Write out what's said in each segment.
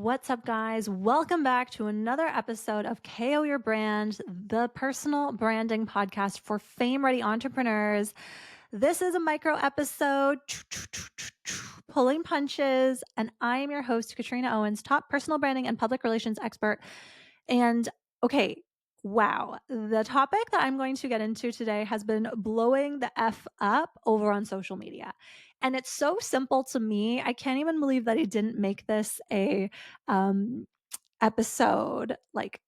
What's up, guys? Welcome back to another episode of KO Your Brand, the personal branding podcast for fame ready entrepreneurs. This is a micro episode, pulling punches, and I am your host, Katrina Owens, top personal branding and public relations expert. And okay, wow, the topic that I'm going to get into today has been blowing the F up over on social media. And it's so simple to me. I can't even believe that I didn't make this a um, episode like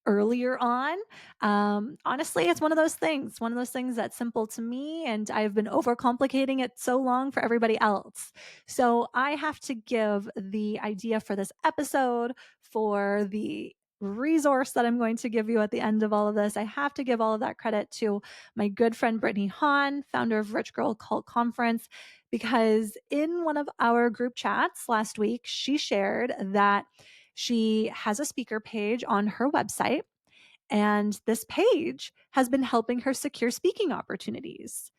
earlier on. Honestly, it's one of those things that's simple to me, and I've been overcomplicating it so long for everybody else. So I have to give the idea for this episode, for the resource that I'm going to give you at the end of all of this. I have to give all of that credit to my good friend Brittany Hahn, founder of Rich Girl Cult Conference, because in one of our group chats last week, she shared that she has a speaker page on her website, and this page has been helping her secure speaking opportunities.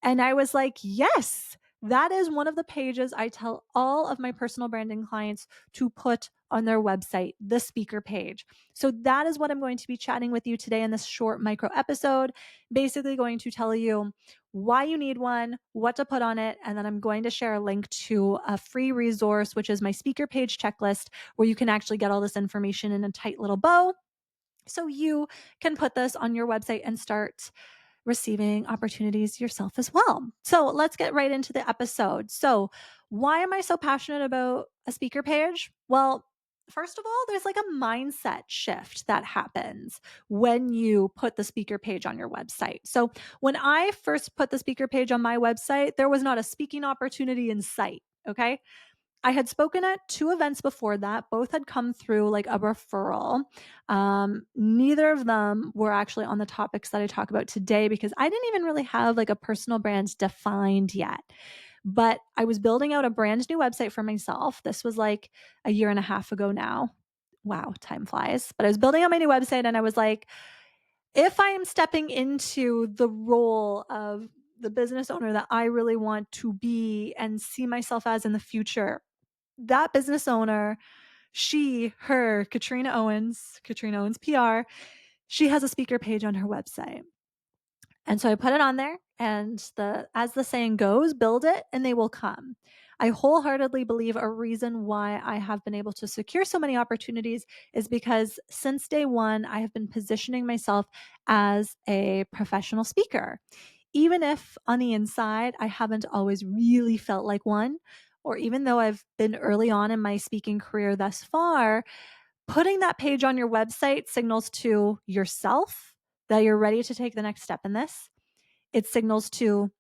And I was like, yes, that is one of the pages I tell all of my personal branding clients to put on their website, the speaker page. So that is what I'm going to be chatting with you today in this short micro episode, basically going to tell you why you need one, what to put on it, and then I'm going to share a link to a free resource, which is my speaker page checklist, where you can actually get all this information in a tight little bow so you can put this on your website and start receiving opportunities yourself as well. So let's get right into the episode. So, why am I so passionate about a speaker page? Well, first of all, there's like a mindset shift that happens when you put the speaker page on your website. So, when I first put the speaker page on my website, there was not a speaking opportunity in sight. Okay. I had spoken at two events before that. Both had come through like a referral. Neither of them were actually on the topics that I talk about today because I didn't even really have like a personal brand defined yet. But I was building out a brand new website for myself. This was like a year and a half ago now. Wow, time flies. But I was building out my new website and I was like, if I am stepping into the role of the business owner that I really want to be and see myself as in the future, that business owner, Katrina Owens, Katrina Owens PR, she has a speaker page on her website. And so I put it on there, and as the saying goes, build it and they will come. I wholeheartedly believe a reason why I have been able to secure so many opportunities is because since day one, I have been positioning myself as a professional speaker. Even if on the inside, I haven't always really felt like one, or even though I've been early on in my speaking career thus far, putting that page on your website signals to yourself that you're ready to take the next step in this. It signals to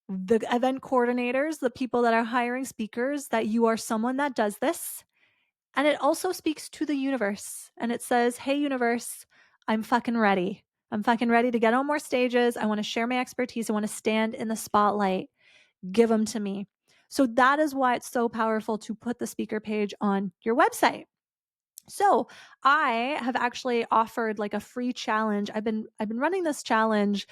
the event coordinators, the people that are hiring speakers, that you are someone that does this. And it also speaks to the universe. And it says, hey, universe, I'm fucking ready. I'm fucking ready to get on more stages. I want to share my expertise. I want to stand in the spotlight. Give them to me. So that is why it's so powerful to put the speaker page on your website. So I have actually offered like a free challenge. I've been running this challenge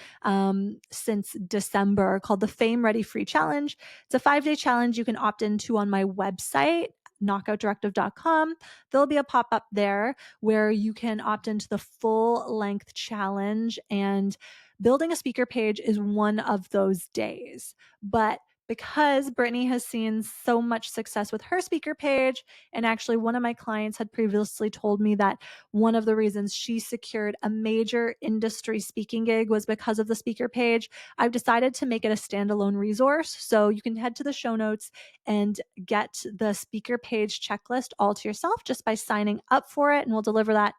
since December called the Fame Ready Free Challenge. It's a 5-day challenge you can opt into on my website, knockoutdirective.com. There'll be a pop-up there where you can opt into the full length challenge, and building a speaker page is one of those days. But because Brittany has seen so much success with her speaker page, and actually one of my clients had previously told me that one of the reasons she secured a major industry speaking gig was because of the speaker page, I've decided to make it a standalone resource. So you can head to the show notes and get the speaker page checklist all to yourself just by signing up for it, and we'll deliver that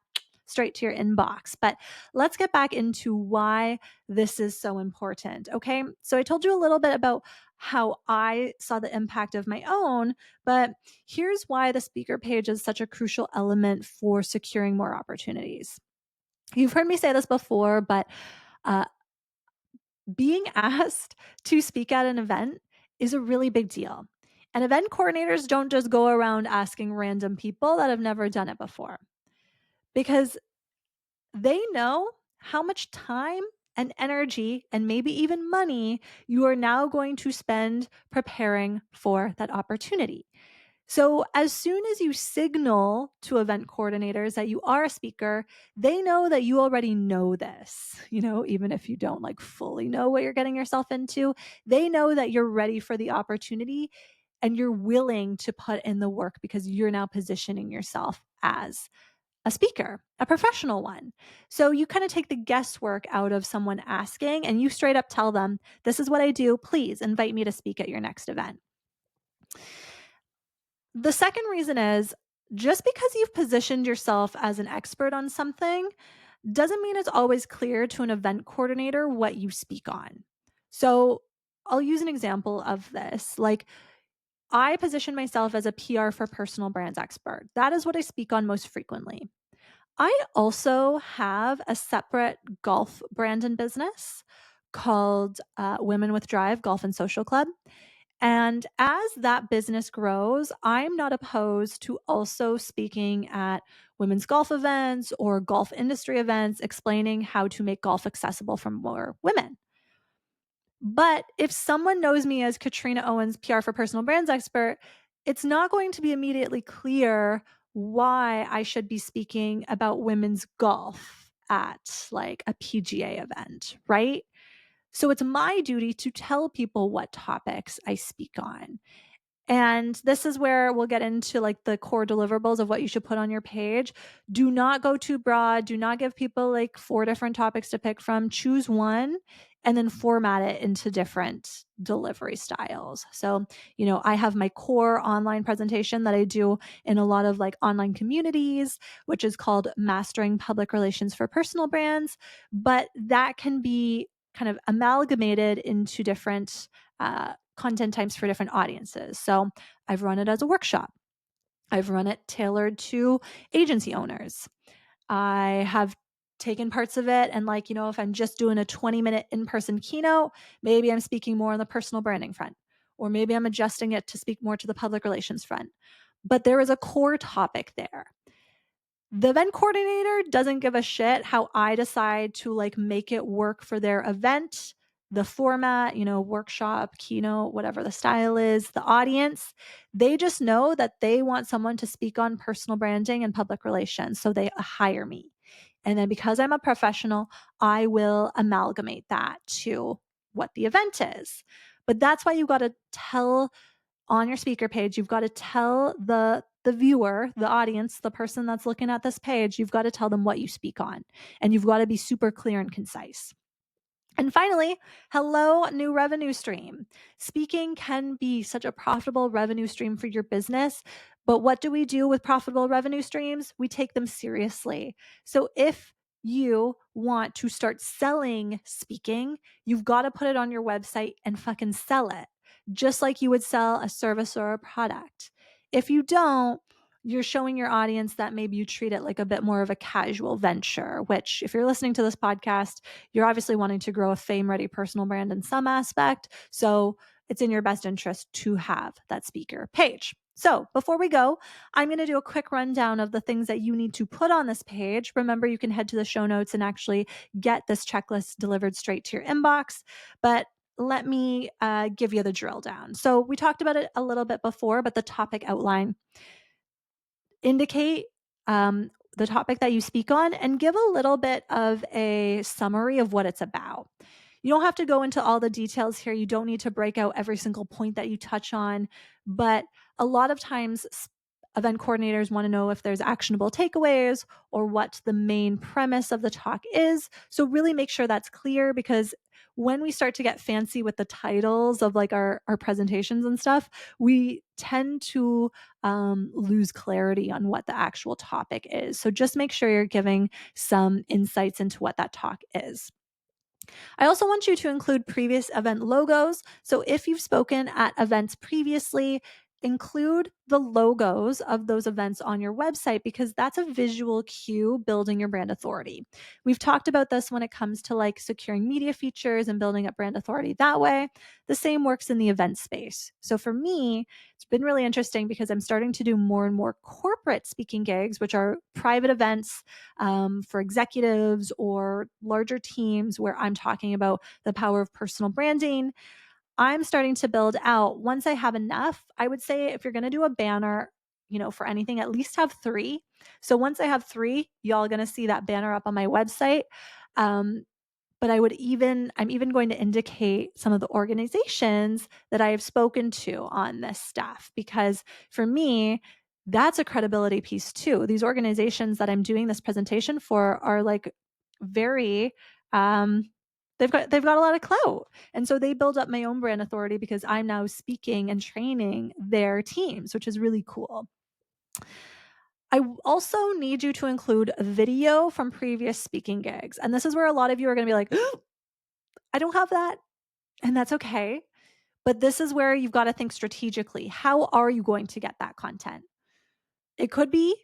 straight to your inbox. But let's get back into why this is so important. Okay. So I told you a little bit about how I saw the impact of my own, but here's why the speaker page is such a crucial element for securing more opportunities. You've heard me say this before, but uh, being asked to speak at an event is a really big deal. And event coordinators don't just go around asking random people that have never done it before, because they know how much time and energy and maybe even money you are now going to spend preparing for that opportunity. So as soon as you signal to event coordinators that you are a speaker, they know that you already know this, even if you don't like fully know what you're getting yourself into, they know that you're ready for the opportunity and you're willing to put in the work because you're now positioning yourself as a speaker, a professional one. So you kind of take the guesswork out of someone asking and you straight up tell them, this is what I do. Please invite me to speak at your next event. The second reason is just because you've positioned yourself as an expert on something doesn't mean it's always clear to an event coordinator what you speak on. So I'll use an example of this. Like, I position myself as a PR for personal brands expert. That is what I speak on most frequently. I also have a separate golf brand and business called Women with Drive Golf and Social Club. And as that business grows, I'm not opposed to also speaking at women's golf events or golf industry events, explaining how to make golf accessible for more women. But if someone knows me as Katrina Owens, PR for personal brands expert, it's not going to be immediately clear why I should be speaking about women's golf at like a PGA event, right? So it's my duty to tell people what topics I speak on. And this is where we'll get into like the core deliverables of what you should put on your page. Do not go too broad. Do not give people like 4 different topics to pick from. Choose one and then format it into different delivery styles. So, I have my core online presentation that I do in a lot of like online communities, which is called Mastering Public Relations for Personal Brands. But that can be kind of amalgamated into different content types for different audiences. So I've run it as a workshop. I've run it tailored to agency owners. I have taken parts of it and if I'm just doing a 20-minute in-person keynote, maybe I'm speaking more on the personal branding front, or maybe I'm adjusting it to speak more to the public relations front. But there is a core topic there. The event coordinator doesn't give a shit how I decide to make it work for their event, the format, workshop, keynote, whatever the style is, the audience. They just know that they want someone to speak on personal branding and public relations. So they hire me. And then because I'm a professional, I will amalgamate that to what the event is. But that's why you got to tell on your speaker page, you've got to tell the viewer, the audience, the person that's looking at this page, you've got to tell them what you speak on. And you've got to be super clear and concise. And finally, hello, new revenue stream. Speaking can be such a profitable revenue stream for your business. But what do we do with profitable revenue streams? We take them seriously. So if you want to start selling speaking, you've got to put it on your website and fucking sell it, just like you would sell a service or a product. If you don't, you're showing your audience that maybe you treat it like a bit more of a casual venture, which if you're listening to this podcast, you're obviously wanting to grow a fame-ready personal brand in some aspect. So it's in your best interest to have that speaker page. So before we go, I'm going to do a quick rundown of the things that you need to put on this page. Remember, you can head to the show notes and actually get this checklist delivered straight to your inbox. But let me give you the drill down. So we talked about it a little bit before, but the topic outline. Indicate the topic that you speak on and give a little bit of a summary of what it's about. You don't have to go into all the details here. You don't need to break out every single point that you touch on, but a lot of times event coordinators want to know if there's actionable takeaways or what the main premise of the talk is. So really make sure that's clear, because when we start to get fancy with the titles of our presentations and stuff, we tend to lose clarity on what the actual topic is. So just make sure you're giving some insights into what that talk is. I also want you to include previous event logos. So if you've spoken at events previously, include the logos of those events on your website, because that's a visual cue building your brand authority. We've talked about this when it comes to securing media features and building up brand authority that way. The same works in the event space. So for me, it's been really interesting because I'm starting to do more and more corporate speaking gigs, which are private events for executives or larger teams where I'm talking about the power of personal branding. I'm starting to build out. Once I have enough, I would say if you're going to do a banner, for anything, at least have 3. So once I have 3, y'all are going to see that banner up on my website. But I'm even going to indicate some of the organizations that I have spoken to on this stuff, because for me, that's a credibility piece too. These organizations that I'm doing this presentation for are like very, they've got a lot of clout. And so they build up my own brand authority because I'm now speaking and training their teams, which is really cool. I also need you to include a video from previous speaking gigs. And this is where a lot of you are going to be like, oh, I don't have that. And that's okay. But this is where you've got to think strategically. How are you going to get that content? It could be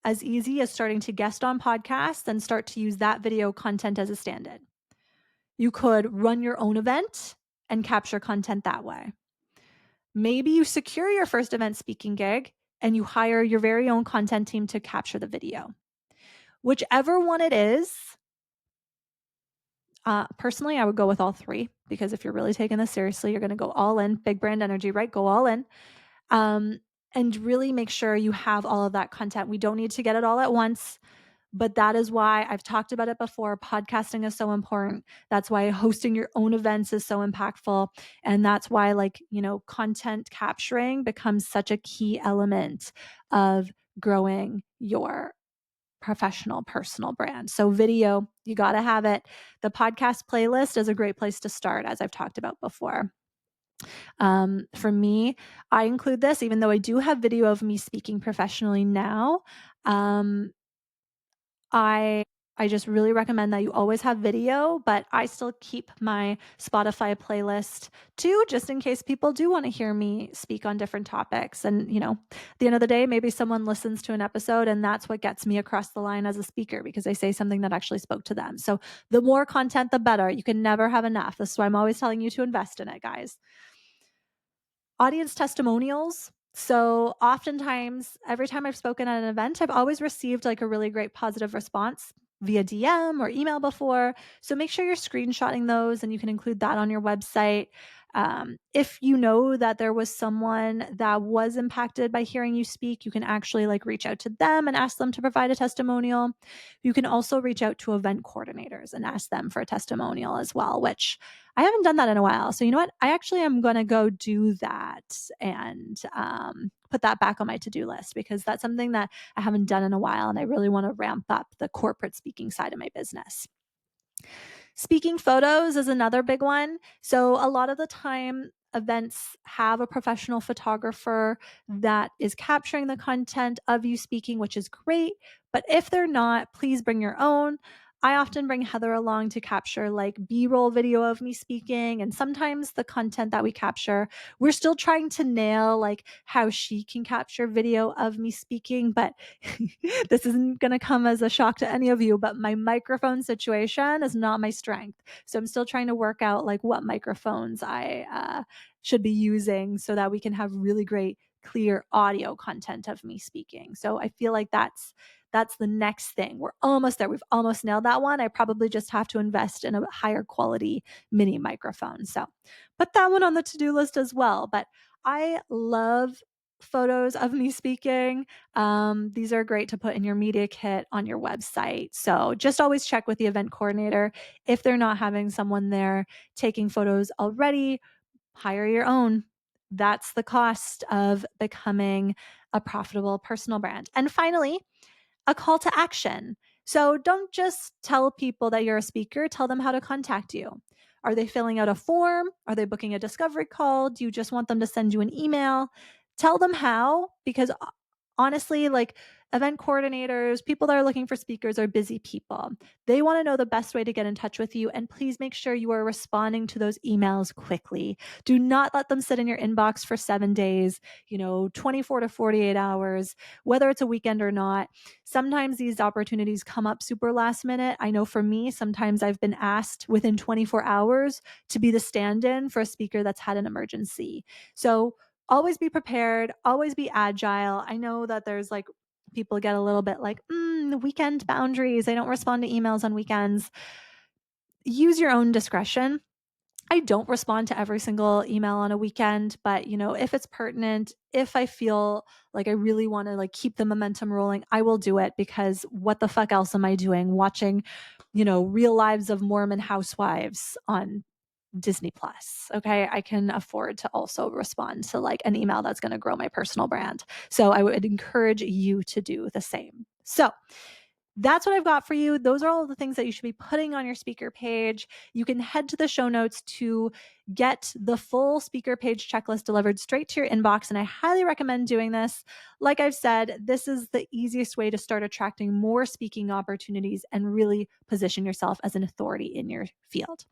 as easy as starting to guest on podcasts and start to use that video content as a stand in. You could run your own event and capture content that way. Maybe you secure your first event speaking gig and you hire your very own content team to capture the video. Whichever one it is, personally, I would go with all 3, because if you're really taking this seriously, you're going to go all in, big brand energy, right? Go all in. And really make sure you have all of that content. We don't need to get it all at once, but that is why I've talked about it before. Podcasting is so important. That's why hosting your own events is so impactful. And that's why, content capturing becomes such a key element of growing your professional personal brand. So video, you got to have it. The podcast playlist is a great place to start, as I've talked about before. For me, I include this, even though I do have video of me speaking professionally now. I just really recommend that you always have video, but I still keep my Spotify playlist too, just in case people do want to hear me speak on different topics. And, at the end of the day, maybe someone listens to an episode and that's what gets me across the line as a speaker, because I say something that actually spoke to them. So the more content, the better. You can never have enough. This is why I'm always telling you to invest in it, guys. Audience testimonials. So oftentimes, every time I've spoken at an event, I've always received like a really great positive response via DM or email before. So make sure you're screenshotting those and you can include that on your website. If you know that there was someone that was impacted by hearing you speak, you can actually reach out to them and ask them to provide a testimonial. You can also reach out to event coordinators and ask them for a testimonial as well, which I haven't done that in a while. So you know what? I actually am going to go do that and put that back on my to-do list, because that's something that I haven't done in a while. And I really want to ramp up the corporate speaking side of my business. Speaking photos is another big one. So a lot of the time, events have a professional photographer that is capturing the content of you speaking, which is great. But if they're not, please bring your own. I often bring Heather along to capture B-roll video of me speaking. And sometimes the content that we capture, we're still trying to nail how she can capture video of me speaking. But this isn't going to come as a shock to any of you, but my microphone situation is not my strength. So I'm still trying to work out what microphones I should be using so that we can have really great, clear audio content of me speaking. So I feel like that's the next thing. We're almost there. We've almost nailed that one. I probably just have to invest in a higher quality mini microphone. So put that one on the to-do list as well. But I love photos of me speaking. These are great to put in your media kit on your website. So just always check with the event coordinator. If they're not having someone there taking photos already, hire your own. That's the cost of becoming a profitable personal brand. And finally, a call to action. So don't just tell people that you're a speaker, tell them how to contact you. Are they filling out a form? Are they booking a discovery call? Do you just want them to send you an email? Tell them how, because honestly, event coordinators, people that are looking for speakers are busy people. They want to know the best way to get in touch with you. And please make sure you are responding to those emails quickly. Do not let them sit in your inbox for 7 days, 24 to 48 hours, whether it's a weekend or not. Sometimes these opportunities come up super last minute. I know for me, sometimes I've been asked within 24 hours to be the stand-in for a speaker that's had an emergency. So always be prepared, always be agile. I know that there's people get a little bit weekend boundaries. I don't respond to emails on weekends. Use your own discretion. I don't respond to every single email on a weekend, but if it's pertinent, if I feel like I really want to like keep the momentum rolling, I will do it, because what the fuck else am I doing watching, Real Lives of Mormon Housewives on Disney Plus? Okay. I can afford to also respond to like an email that's going to grow my personal brand. So I would encourage you to do the same. So that's what I've got for you. Those are all the things that you should be putting on your speaker page. You can head to the show notes to get the full speaker page checklist delivered straight to your inbox. And I highly recommend doing this. Like I've said, this is the easiest way to start attracting more speaking opportunities and really position yourself as an authority in your field.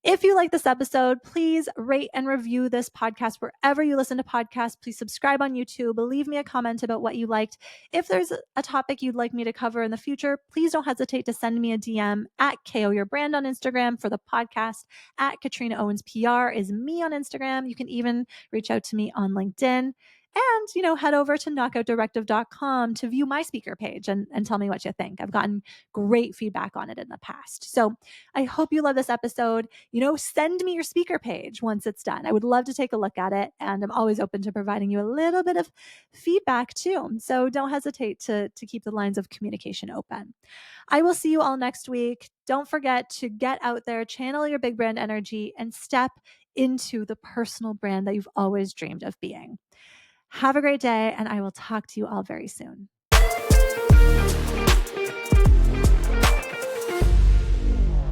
If you like this episode, please rate and review this podcast wherever you listen to podcasts. Please subscribe on YouTube. Leave me a comment about what you liked. If there's a topic you'd like me to cover in the future, please don't hesitate to send me a DM at KO Your Brand on Instagram for the podcast. At Katrina Owens PR is me on Instagram. You can even reach out to me on LinkedIn. And, head over to knockoutdirective.com to view my speaker page and tell me what you think. I've gotten great feedback on it in the past. So I hope you love this episode. Send me your speaker page once it's done. I would love to take a look at it. And I'm always open to providing you a little bit of feedback too. So don't hesitate to keep the lines of communication open. I will see you all next week. Don't forget to get out there, channel your big brand energy, and step into the personal brand that you've always dreamed of being. Have a great day, and I will talk to you all very soon.